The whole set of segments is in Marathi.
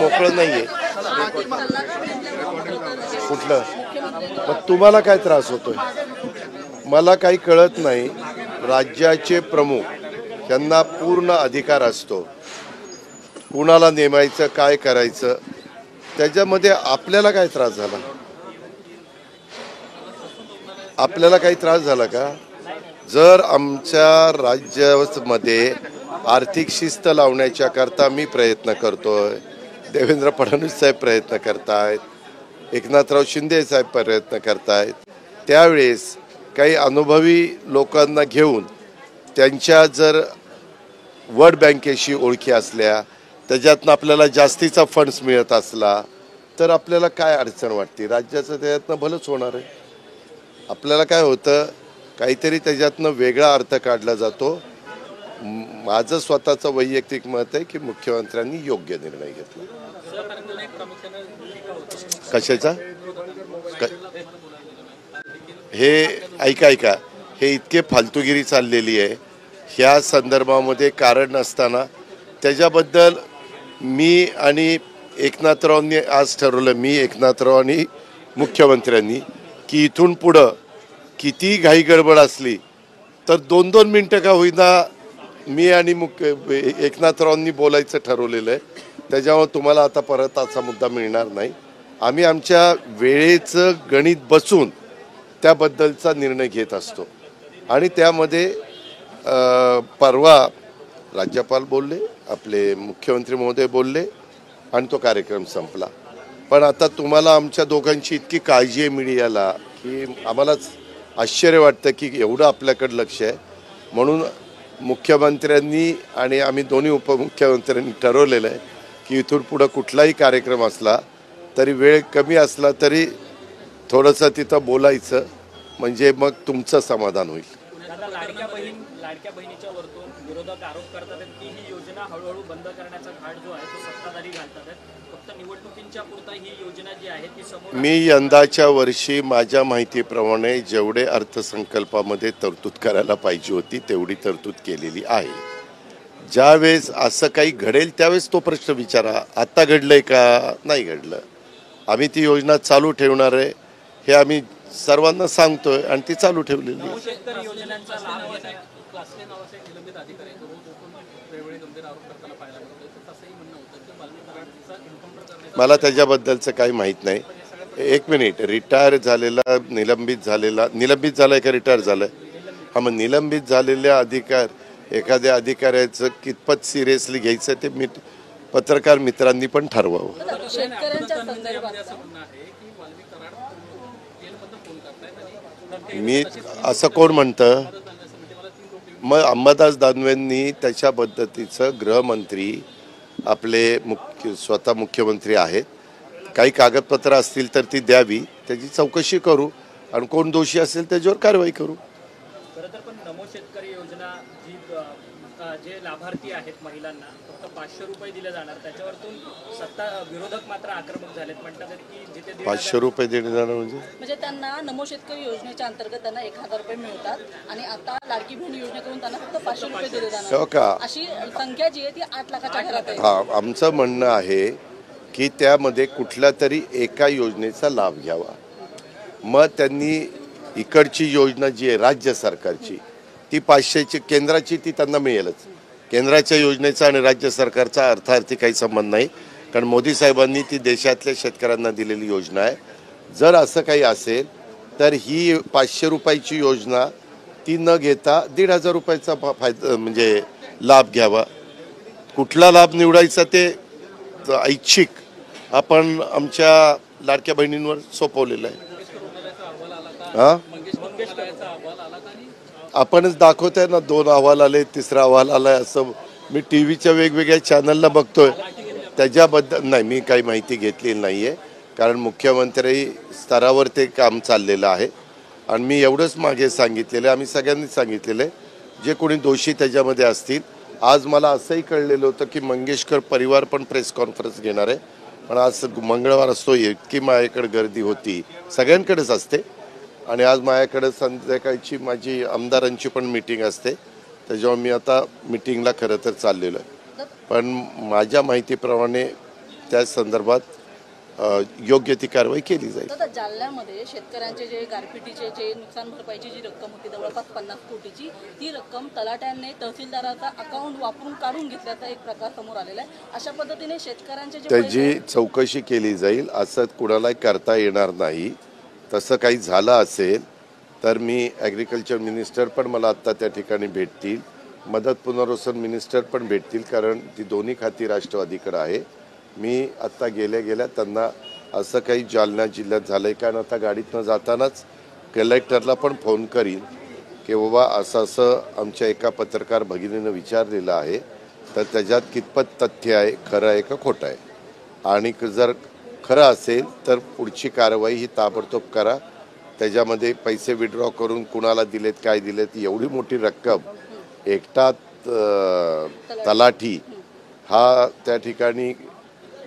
मोकळं नाहीये. कुठलं? मग तुम्हाला काय त्रास होतोय? मला काही कळत नाही. राज्याचे प्रमुख यांना पूर्ण अधिकार असतो कुणाला नेमायचं, काय करायचं. त्याच्यामध्ये आपल्याला काय त्रास झाला? आपल्याला काही त्रास झाला का? जर आमच्या राज्यामध्ये आर्थिक शिस्त लावण्याच्या करता मी प्रयत्न करतोय, देवेंद्र फडणवीस साहेब प्रयत्न करतायत, एकनाथराव शिंदे साहेब प्रयत्न करतायत, त्यावेळेस काही अनुभवी लोकांना घेऊन त्यांच्या जर वर्ल्ड बँकेशी ओळखी असल्या, त्याच्यातनं आपल्याला जास्तीचा फंड्स मिळत असला तर आपल्याला काय अडचण वाटते? राज्याचं त्याच्यातनं भलंच होणार आहे. आपल्याला काय होतं, काहीतरी त्याच्यातनं वेगळा अर्थ काढला जातो. माझं स्वतःचं वैयक्तिक मत आहे की मुख्यमंत्र्यांनी योग्य निर्णय घेतला. कशाचा? हे ऐका, हे इतके फालतूगिरी चाललेली आहे. ह्या संदर्भामध्ये कारण नसताना त्याच्याबद्दल मी आणि एकनाथरावांनी आज ठरवलं, मी एकनाथराव आणि मुख्यमंत्र्यांनी, की इथून पुढं किती घाई गडबड असली तर 2-2 मिनटं का होईना मी आणि एकनाथरावांनी बोलायचं ठरवलेलं आहे. त्याच्यामुळे तुम्हाला आता परत असा मुद्दा मिळणार नाही. आम्ही आमच्या वेळेचं गणित बसून त्याबद्दलचा निर्णय घेत असतो. आणि त्यामध्ये परवा राज्यपाल बोलले, आपले मुख्यमंत्री महोदय बोलले आणि तो कार्यक्रम संपला. पण आता तुम्हाला आमच्या दोघांची इतकी काळजी आहे मीडियाला की आम्हालाच आश्चर्य वाटतं की एवढं आपल्याकडे लक्ष आहे. म्हणून मुख्यमंत्र्यांनी आणि आम्ही दोन्ही उपमुख्यमंत्र्यांनी ठरवलेलं आहे की इथून पुढं कुठलाही कार्यक्रम असला तरी वेळ कमी असला तरी थोडंसं तिथं बोलायचं, म्हणजे मग तुमचं समाधान होईल. लाडक्या बहिणीच्या वरतून विरोधक आरोप करतात की ही योजना हळूहळू बंद करण्याचा घाट जो आहे तो सत्ताधारी घालतात. फक्त निवडणुकींच्या पुरता ही योजना जी आहे ती समोर. मी यंदाच्या वर्षी माझ्या माहितीप्रमाणे जेवढे अर्थसंकल्पामध्ये तरतूद करायला पाहिजे होती तेवढी तरतूद केलेली आहे. ज्यावेळेस असं काही घडेल त्यावेळेस तो प्रश्न विचारा. आता घडलंय का? नाही घडलं. आम्ही ती योजना चालू ठेवणार आहे हे आम्ही सर्वांना सांगतोय आणि ती चालू ठेवलेली. मला त्याच्याबद्दलचं काही माहीत नाही. एक मिनिट, रिटायर झालेला, निलंबित झालाय का रिटायर झालाय? हा, मग निलंबित झालेल्या एखाद्या अधिकाऱ्याचं कितपत सिरियसली घ्यायचं ते पत्रकार मित्रांनी पण ठरवावं. मी असं कोण म्हणतं? मग अंबादास दानवेंनी त्याच्या पद्धतीचं गृहमंत्री आपले स्वतः मुख्यमंत्री आहेत, काही कागदपत्र असतील तर ती द्यावी, त्याची चौकशी करू आणि कोण दोषी असेल त्याच्यावर कारवाई करू. पण नमो शेतकरी योजना जे लाभार्थी आहेत महिलांना फक्त 500 रुपये दिले जाणार, त्याच्यावरतून विरोधक मात्र आक्रमक झालेत. म्हणतात की जिथे 500 रुपये देणे जाणार म्हणजे त्यांना नमो शेतकरी योजनेच्या अंतर्गत त्यांना 1000 रुपये मिळतात आणि आता लाडकी बहीण योजनेकडून त्यांना फक्त 500 रुपये दिले जाणार. अशी संख्या जी आहे ती 8 लाखाच्या घरात आहे. हा, आमचं म्हणणं आहे की त्यामध्ये कुठल्या तरी एका योजनेचा लाभ घ्यावा. मग त्यांनी इकडची योजना जी आहे राज्य सरकारची ती 500ची, केंद्राची ती त्यांना मिळेलच. केंद्राच्या योजनेचा आणि राज्य सरकारचा अर्थार्थी काही संबंध नाही, कारण मोदी साहेबांनी ती देशातल्या शेतकऱ्यांना दिलेली योजना आहे. जर असं काही असेल तर ही 500 रुपयाची योजना ती न घेता 1,500 रुपयाचा फायदा म्हणजे लाभ घ्यावा. कुठला लाभ निवडायचा ते ऐच्छिक आपण आमच्या लाडक्या बहिणींवर सोपवलेलं आहे. हा, आपणच दाखवताय ना, 2 अहवाल आले, 3रा अहवाल आलाय, असं मी टीव्हीच्या वेगवेगळ्या चॅनलला बघतोय. त्याच्याबद्दल नाही, मी काही माहिती घेतलेली नाही आहे, कारण मुख्यमंत्री स्तरावर ते काम चाललेलं आहे. आणि मी एवढंच मागे सांगितलेलं आहे, आम्ही सगळ्यांनीच सांगितलेलं आहे, जे कोणी दोषी त्याच्यामध्ये असतील. आज मला असंही कळलेलं होतं की मंगेशकर परिवार पण प्रेस कॉन्फरन्स घेणार आहे, पण आज मंगळवार असतो, इतकी माझ्याकडे गर्दी होती, सगळ्यांकडेच असते. आणि आज माझ्याकडे संध्याकाळची माझी आमदारांची पण मीटिंग असते, त्याच्यामुळे मी आता मीटिंगला खरं तर चाललेलो आहे. पण माझ्या माहितीप्रमाणे त्या संदर्भात योग्य ती कारवाई केली जाईल. आता जालन्यामध्ये शेतकऱ्यांचे जे गारपिटीचे जे नुकसान भरपाईची जी रक्कम होती जवळपास 50 कोटीची, ती रक्कम तलाट्यांनी तहसीलदाराचा अकाउंट वापरून काढून घेतल्याचा एक प्रकार समोर आलेला आहे. अशा पद्धतीने शेतकऱ्यांचे जे त्याची चौकशी केली जाईल. असं कुणालाही करता येणार नाही. तसं काही झालं असेल तर मी ॲग्रिकल्चर मिनिस्टर पण मला आत्ता त्या ठिकाणी भेटतील, मदत पुनर्वसन मिनिस्टर पण भेटतील, कारण ती दोन्ही खाती राष्ट्रवादीकडे आहे. मी आत्ता गेल्या त्यांना असं काही जालना जिल्ह्यात झालं आहे कारण आता गाडीतनं जातानाच कलेक्टरला पण फोन करीन की बाबा असं आमच्या एका पत्रकार भगिनीनं विचारलेलं आहे, तर त्याच्यात कितपत तथ्य आहे, खरं आहे का खोटं आहे, आणि जर खरं असेल तर पुढची कारवाई ही ताबडतोब करा. त्याच्यामध्ये पैसे विड्रॉ करून कुणाला दिलेत, काय दिलेत, एवढी मोठी रक्कम एकटा तलाठी हा त्या ठिकाणी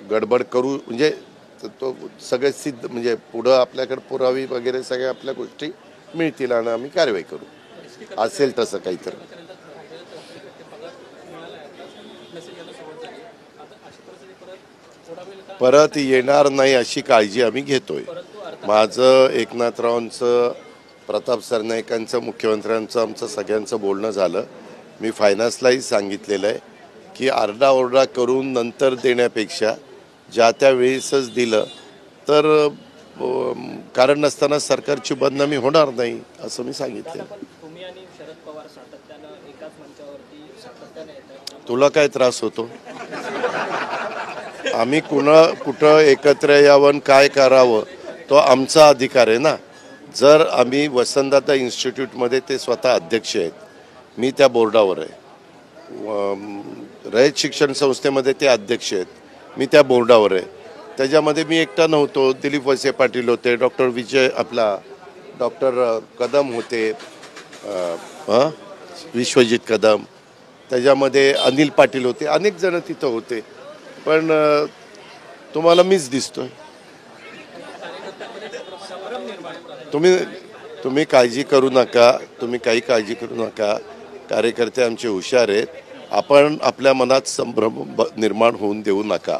गडबड करू म्हणजे तो सगळे सिद्ध म्हणजे पुढं आपल्याकडे पुरावी वगैरे सगळ्या आपल्या गोष्टी मिळतील आणि आम्ही कारवाई करू असेल तसं काहीतरी. परत येणार नाही अशी काळजी आम्ही घेतोय. माझं एकनाथरावांचं, प्रताप सरनाईकांचं, मुख्यमंत्र्यांचं, आमचं सगळ्यांचं बोलणं झालं. मी फायनान्सलाही सांगितलेलं आहे की आरडाओरडा करून नंतर देण्यापेक्षा ज्या त्या वेळेसच दिलं तर कारण नसताना सरकारची बदनामी होणार नाही असं मी सांगितलं. तुम्ही आणि शरद पवार सातत्यानं एकाच मंचावरती सातत्याने येतात. तुला काय त्रास होतो? आम्ही कुठं एकत्र यावं, काय करावं तो आमचा अधिकार आहे ना. जर आम्ही वसंतदादा इन्स्टिट्यूटमध्ये ते स्वतः अध्यक्ष आहेत, मी त्या बोर्डावर आहे. रयत शिक्षण संस्थेमध्ये ते अध्यक्ष आहेत, मी त्या बोर्डावर आहे. त्याच्यामध्ये मी एकटा नव्हतो. दिलीप वळसे पाटील होते, डॉक्टर कदम होते, विश्वजित कदम, त्याच्यामध्ये अनिल पाटील होते, अनेक जण तिथं होते. पण तुम्हाला मीच दिसतोय. तुम्ही काळजी करू नका, तुम्ही काही काळजी करू नका. कार्यकर्ते आमचे हुशार आहेत. आपण आपल्या मनात संभ्रम निर्माण होऊन देऊ नका.